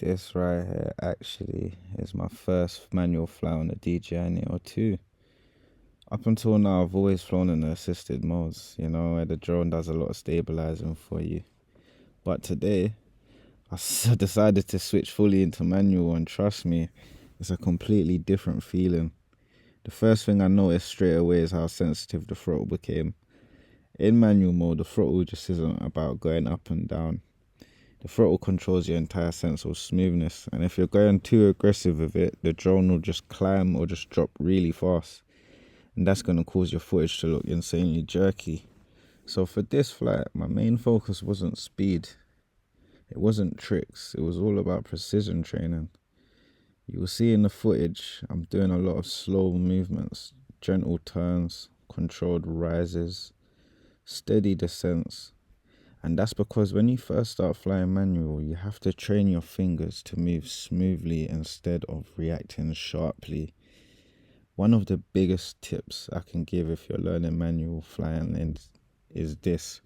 This right here actually is my first manual fly on the DJI Neo 2. Up until now, I've always flown in the assisted modes, where the drone does a lot of stabilizing for you. But today, decided to switch fully into manual, and trust me, it's a completely different feeling. The first thing I noticed straight away is how sensitive the throttle became. In manual mode, the throttle just isn't about going up and down. The throttle controls your entire sense of smoothness, and if you're going too aggressive with it, the drone will just climb or just drop really fast, and that's going to cause your footage to look insanely jerky. So for this flight, my main focus wasn't speed, it wasn't tricks, it was all about precision training. You will see in the footage, I'm doing a lot of slow movements, gentle turns, controlled rises, steady descents. And that's because when you first start flying manual, you have to train your fingers to move smoothly instead of reacting sharply. One of the biggest tips I can give if you're learning manual flying is this.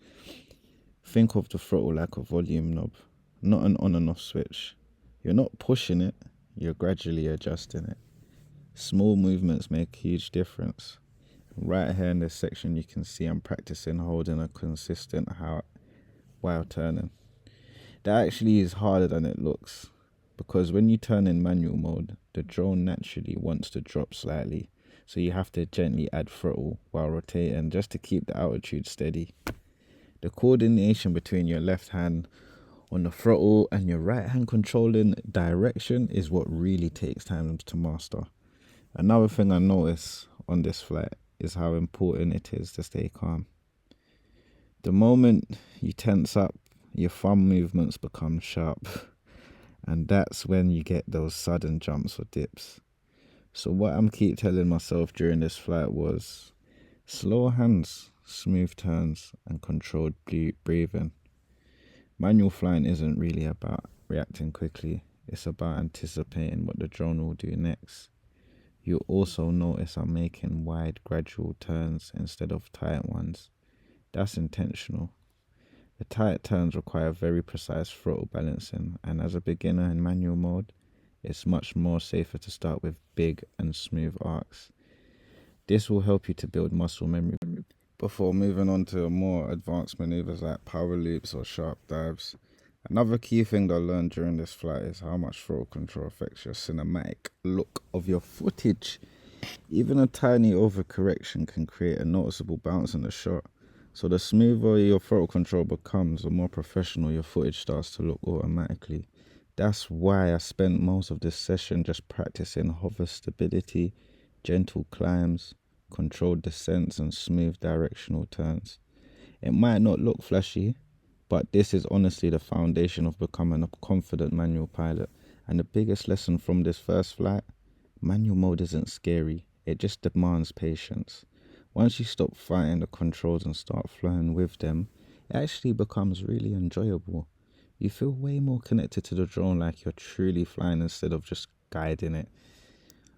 Think of the throttle like a volume knob, not an on and off switch. You're not pushing it, you're gradually adjusting it. Small movements make a huge difference. Right here in this section, you can see I'm practicing holding a consistent height while turning. That actually is harder than it looks, because when you turn in manual mode, the drone naturally wants to drop slightly, so you have to gently add throttle while rotating just to keep the altitude steady. The coordination between your left hand on the throttle and your right hand controlling direction is what really takes time to master. Another thing I notice on this flight is how important it is to stay calm. The moment you tense up, your thumb movements become sharp, and that's when you get those sudden jumps or dips. So what I'm keep telling myself during this flight was slow hands, smooth turns, and controlled breathing. Manual flying isn't really about reacting quickly, it's about anticipating what the drone will do next. You'll also notice I'm making wide, gradual turns instead of tight ones. That's intentional. The tight turns require very precise throttle balancing, and as a beginner in manual mode, it's much more safer to start with big and smooth arcs. This will help you to build muscle memory before moving on to more advanced maneuvers like power loops or sharp dives. Another key thing that I learned during this flight is how much throttle control affects your cinematic look of your footage. Even a tiny overcorrection can create a noticeable bounce in the shot. So the smoother your throttle control becomes, the more professional your footage starts to look automatically. That's why I spent most of this session just practicing hover stability, gentle climbs, controlled descents, and smooth directional turns. It might not look flashy, but this is honestly the foundation of becoming a confident manual pilot. And the biggest lesson from this first flight, manual mode isn't scary, it just demands patience. Once you stop fighting the controls and start flying with them, it actually becomes really enjoyable. You feel way more connected to the drone, like you're truly flying instead of just guiding it.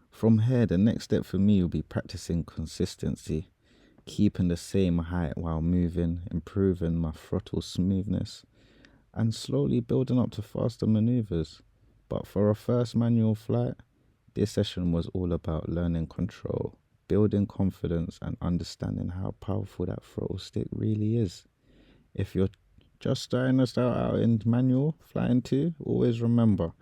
From here, the next step for me will be practicing consistency, keeping the same height while moving, improving my throttle smoothness, and slowly building up to faster maneuvers. But for a first manual flight, this session was all about learning control, building confidence, and understanding how powerful that throttle stick really is. If you're just starting to start out in manual flying too, always remember,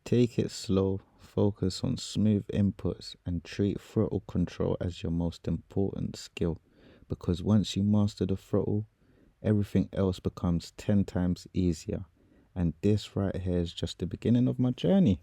take it slow, focus on smooth inputs, and treat throttle control as your most important skill, because once you master the throttle, everything else becomes 10 times easier. And this right here is just the beginning of my journey.